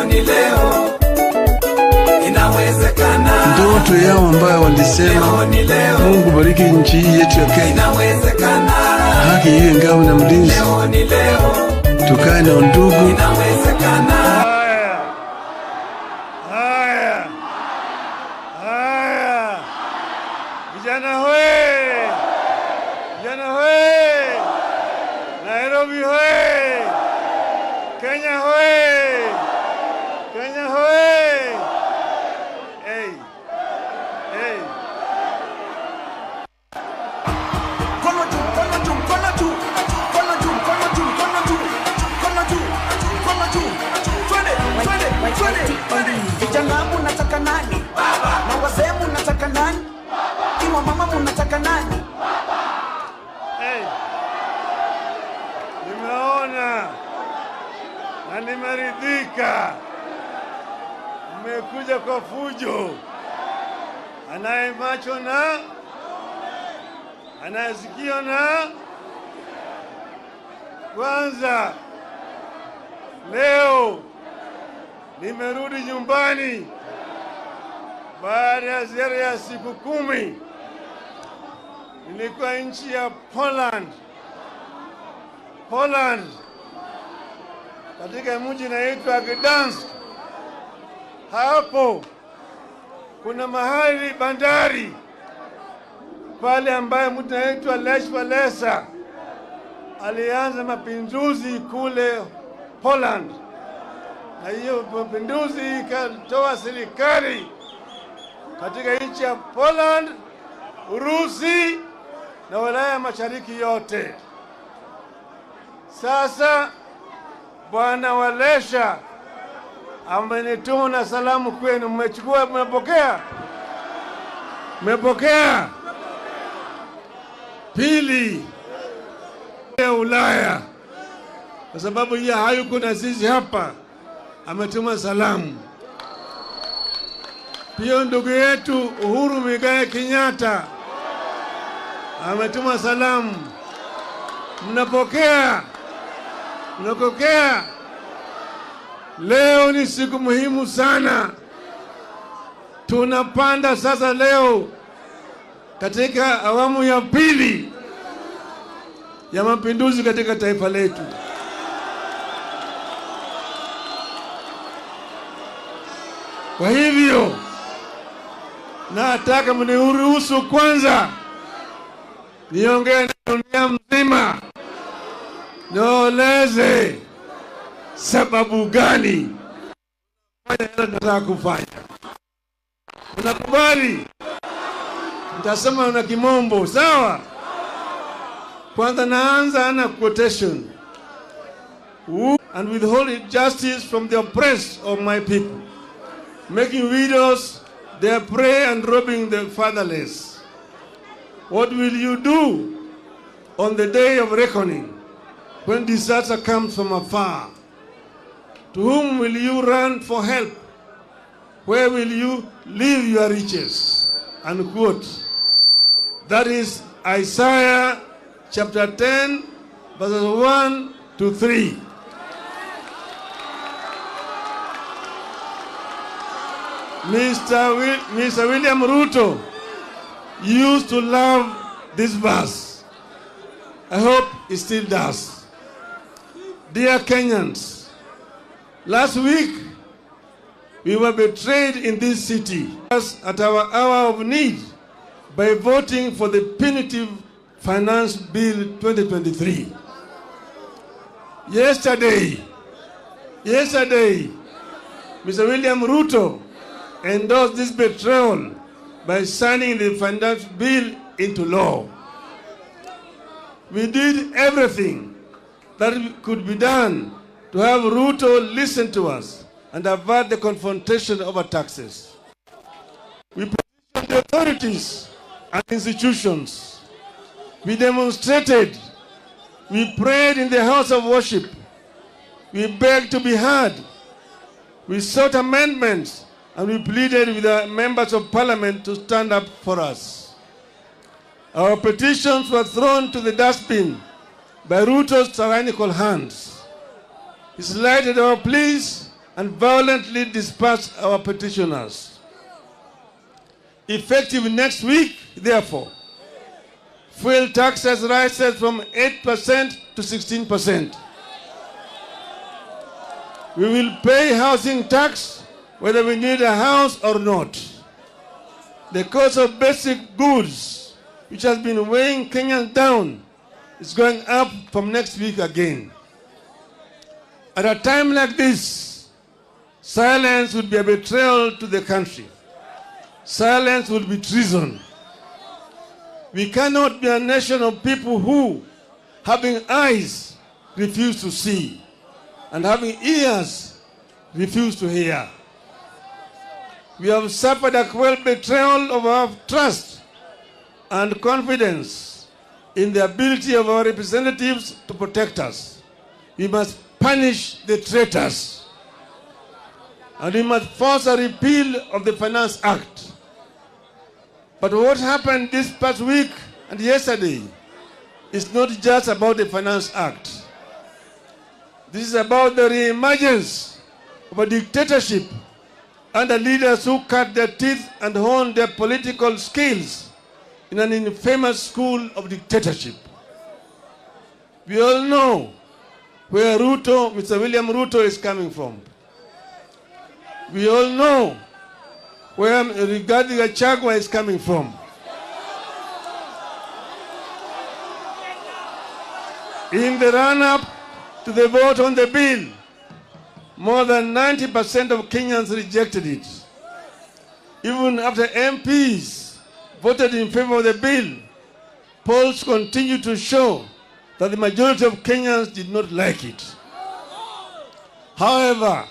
leo ni leo, inawezekana. Ndoto yao ambayo walisema Mungu bariki nchi yetu ya Kenya, inawezekana. haki iwe ngao na mlinzi, Leo ni leo, tukae na undugu. inawezekana. Haya, vijana hoe, vijana hoe, Nairobi hoe, Kenya hoe, Kenya hoe. Hey, hey. Kono juu, kono juu, kono juu, kono juu, kono juu, kono juu, kono juu, kono juu. Twende, twende, twende, twende. Vijana mnataka nani? Baba. Na wazee mnataka nani? Iwa mama mnataka nani? Hey. Nimeona na nimeridhika. Mmekuja kwa fujo. Anaye macho na anayesikia na kwanza. Leo nimerudi nyumbani baada ya ziara ya siku 10. Nilikuwa nchi ya Poland, katika mji unaitwa Gdansk. Hapo kuna mahali bandari pale ambaye mtu anaitwa Raila'S alianza mapinduzi kule Poland, na hiyo mapinduzi ikatoa serikali katika nchi ya Poland, Urusi na Ulaya Mashariki yote. Sasa Bwana Raila'S amenituma na salamu kwenu. Mmechukua, mmepokea? Mmepokea? Pili, ya Ulaya, kwa sababu yeye hayuko na sisi hapa, ametuma salamu. Pia ndugu yetu Uhuru Muigai Kenyatta ametuma salamu. Mnapokea? Mnapokea? Leo ni siku muhimu sana. Tunapanda sasa leo katika awamu ya pili ya mapinduzi katika taifa letu. Kwa hivyo nataka mniruhusu kwanza niongee na dunia mzima, nieleze sababu gani nataka kufanya. Unakubali? Nitasema na kimombo, sawa? Kwanza naanza na quotation. And withhold justice from the oppressed of my people, making widows their prey and robbing the fatherless. What will you do on the day of reckoning, when disaster comes from afar? To whom will you run for help? Where will you leave your riches? Unquote. That is Isaiah chapter 10, verses 1 to 3. Mr. William Ruto used to love this verse. I hope he still does. Dear Kenyans, last week we were betrayed in this city at our hour of need by voting for the punitive Finance Bill 2023. Yesterday, Mr. William Ruto endorsed this betrayal by signing the Finance Bill into law. We did everything that could be done to have Ruto listen to us and avert the confrontation over taxes. We petitioned the authorities and institutions. We demonstrated. We prayed in the house of worship. We begged to be heard. We sought amendments, and we pleaded with the members of parliament to stand up for us. Our petitions were thrown to the dustbin by Ruto's tyrannical hands. He slighted our pleas and violently disperse our petitioners. Effective next week, therefore, fuel taxes rises from 8% to 16%. We will pay housing tax whether we need a house or not. The cost of basic goods, which has been weighing Kenyans down, is going up from next week again. At a time like this, silence would be a betrayal to the country. Silence would be treason. We cannot be a nation of people who, having eyes, refuse to see, and having ears, refuse to hear. We have suffered a cruel betrayal of our trust and confidence in the ability of our representatives to protect us. We must punish the traitors, and we must force a repeal of the Finance Act. But what happened this past week and yesterday is not just about the Finance Act. This is about the reemergence of a dictatorship under leaders who cut their teeth and honed their political skills in an infamous school of dictatorship. We all know where Mr. William Ruto is coming from. We all know where Rigathi Gachagua is coming from. In the run-up to the vote on the bill, more than 90% of Kenyans rejected it. Even after MPs voted in favor of the bill, polls continue to show that the majority of Kenyans did not like it. However,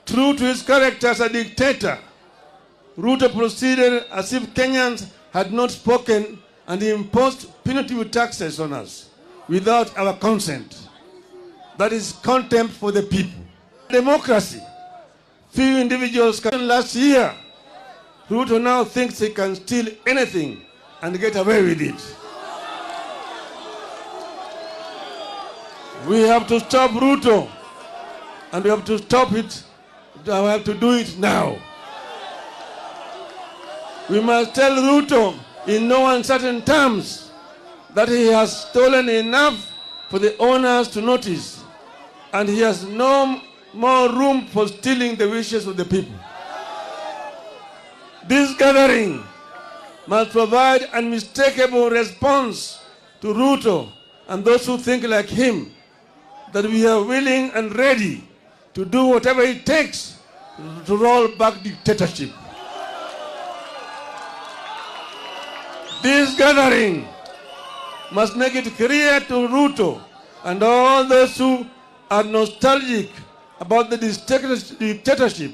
true to his character as a dictator, Ruto proceeded as if Kenyans had not spoken and he imposed punitive taxes on us without our consent. That is contempt for the people. Democracy. Few individuals can. Last year, Ruto now thinks he can steal anything and get away with it. We have to stop Ruto, and we have to stop it. We have to do it now. We must tell Ruto in no uncertain terms that he has stolen enough for the owners to notice, and he has no more room for stealing the wishes of the people. This gathering must provide an unmistakable response to Ruto and those who think like him, that we are willing and ready to do whatever it takes to roll back dictatorship. This gathering must make it clear to Ruto and all those who are nostalgic about the dictatorship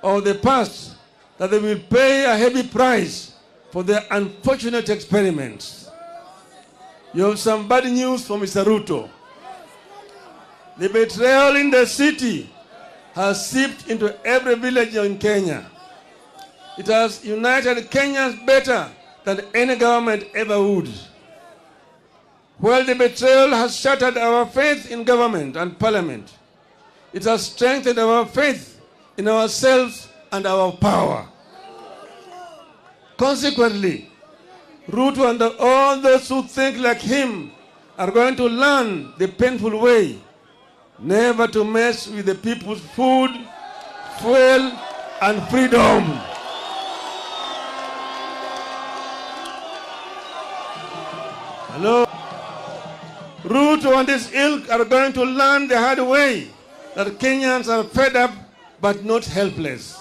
of the past that they will pay a heavy price for their unfortunate experiments. You have some bad news for Mr. Ruto. The betrayal in the city has seeped into every village in Kenya. It has united Kenyans better than any government ever would. While the betrayal has shattered our faith in government and parliament, it has strengthened our faith in ourselves and our power. Consequently, Ruto and all those who think like him are going to learn the painful way never to mess with the people's food, fuel, and freedom. Hello? Ruto and his ilk are going to learn the hard way that Kenyans are fed up but not helpless.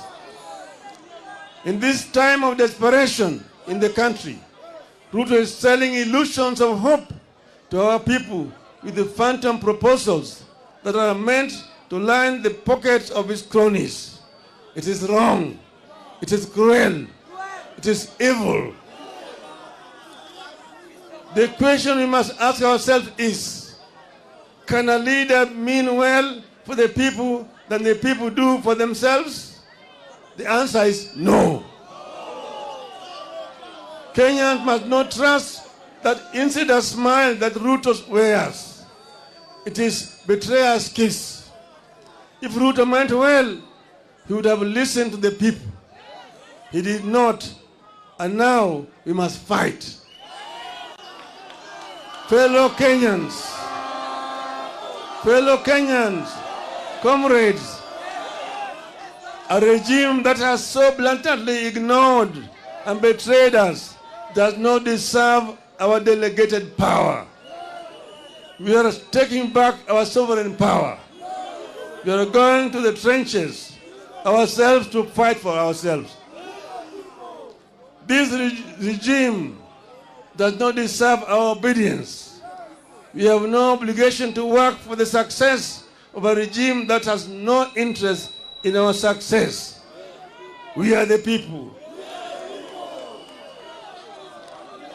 In this time of desperation in the country, Ruto is selling illusions of hope to our people with the phantom proposals that are meant to line the pockets of his cronies. It is wrong. It is cruel. It is evil. The question we must ask ourselves is, can a leader mean well for the people than the people do for themselves? The answer is no. Kenyans must not trust that insider smile that Ruto wears. It is betrayer's kiss. If Ruto meant well, he would have listened to the people. He did not, and now we must fight. Fellow Kenyans, comrades, a regime that has so blatantly ignored and betrayed us does not deserve our delegated power. We are taking back our sovereign power. We are going to the trenches ourselves to fight for ourselves. This regime does not deserve our obedience. We have no obligation to work for the success of a regime that has no interest in our success. We are the people.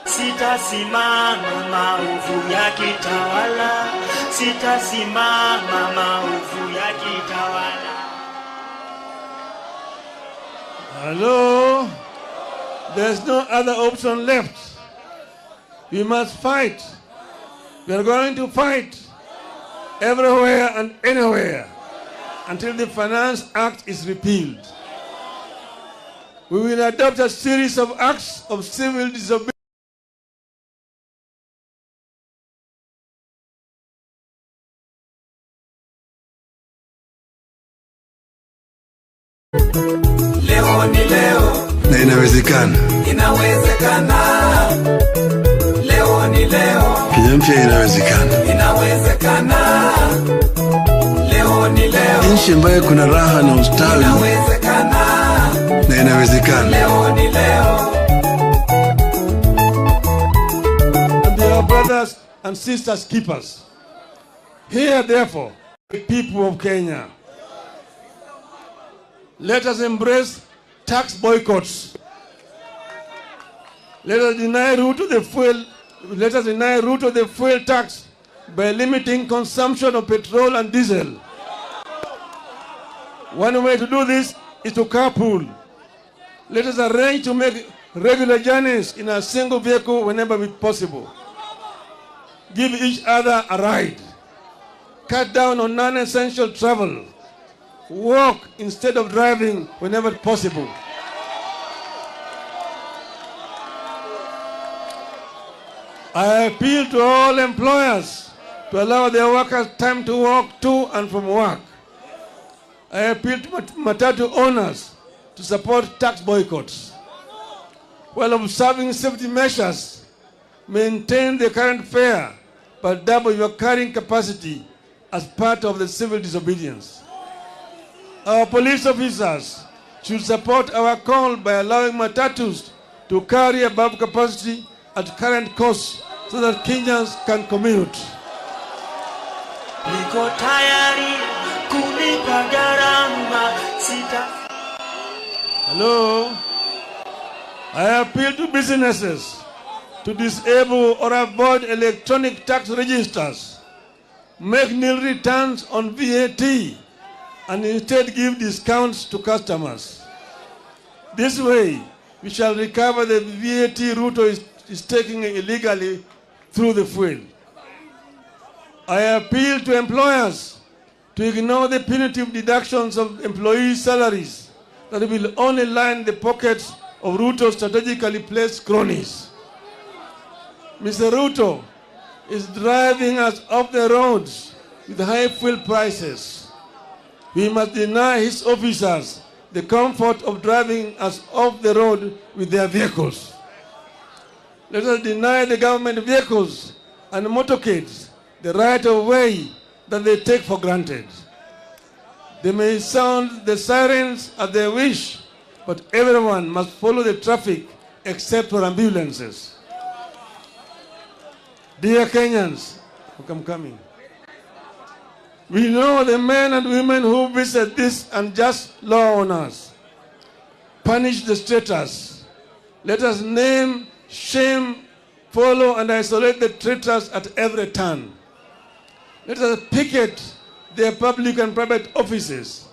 Sitasimama maovu ya kitawala, sitasimama maovu ya kitawala. Hello? There's no other option left. We must fight. We are going to fight everywhere and anywhere until the Finance Act is repealed. We will adopt a series of acts of civil disobedience. Leo ni leo. Na inawezekana. Inawezekana. Leo ni leo. Kenya mpya inawezekana. Inawezekana. Leo ni leo. Nchi ambayo kuna raha na ustawi. Inawezekana. Na inawezekana. Leo ni leo. And they are brothers and sisters keepers. Here, therefore, the people of Kenya, let us embrace tax boycotts. Let us deny root to the fuel. Let us deny root to the fuel tax by limiting consumption of petrol and diesel. One way to do this is to carpool. Let us arrange to make regular journeys in a single vehicle whenever possible. Give each other a ride. Cut down on non-essential travel. Walk instead of driving whenever possible. I appeal to all employers to allow their workers time to walk to and from work. I appeal to matatu owners to support tax boycotts. While observing safety measures, maintain the current fare but double your carrying capacity as part of the civil disobedience. Our police officers should support our call by allowing matatus to carry above capacity at current costs so that Kenyans can commute. Niko tayari kulipa gharama sita. Hello? I appeal to businesses to disable or avoid electronic tax registers, make nil returns on VAT, and instead give discounts to customers. This way, we shall recover the VAT Ruto is taking illegally through the fuel. I appeal to employers to ignore the punitive deductions of employee salaries that will only line the pockets of Ruto's strategically placed cronies. Mr. Ruto is driving us off the roads with high fuel prices. We must deny his officers the comfort of driving us off the road with their vehicles. Let us deny the government vehicles and motorcades the right of way that they take for granted. They may sound the sirens at their wish, but everyone must follow the traffic except for ambulances. Dear Kenyans, I'm coming. We know the men and women who visit this unjust law on us. Punish the traitors. Let us name, shame, follow, and isolate the traitors at every turn. Let us picket their public and private offices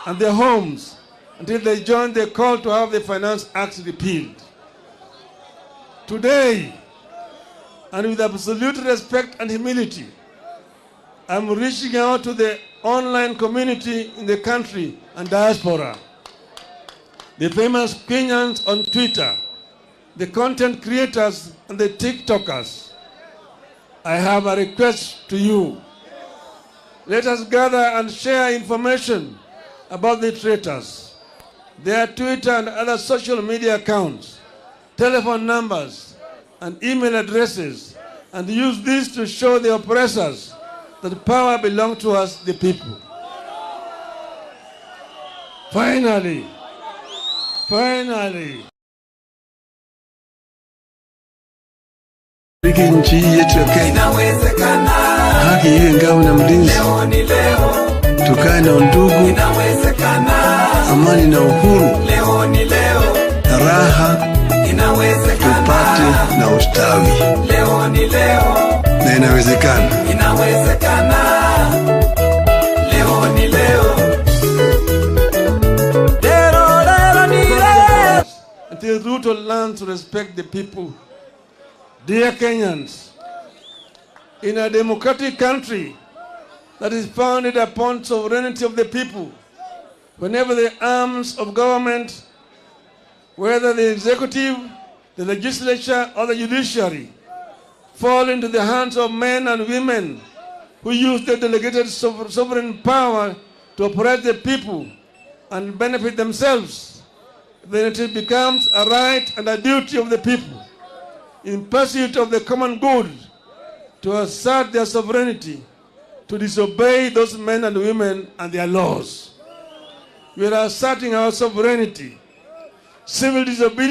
and their homes until they join the call to have the Finance Act repealed. Today, and with absolute respect and humility, I'm reaching out to the online community in the country and diaspora, the famous Kenyans on Twitter, the content creators and the TikTokers. I have a request to you. Let us gather and share information about the traitors, their Twitter and other social media accounts, telephone numbers, and email addresses, and use this to show the oppressors that power belongs to us, the people. Finally, bariki nchi yetu ya Kenya, haki iwe ngao na mlinzi, tukae na undugu, amani na uhuru, raha tupate na ustawi, na inawezekana. Until Ruto learns to respect the people. Dear Kenyans, in a democratic country that is founded upon sovereignty of the people, whenever the arms of government, whether the executive, the legislature, or the judiciary, fall into the hands of men and women who use their delegated sovereign power to oppress the people and benefit themselves, then it becomes a right and a duty of the people, in pursuit of the common good, to assert their sovereignty, to disobey those men and women and their laws. We are asserting our sovereignty. Civil disobedience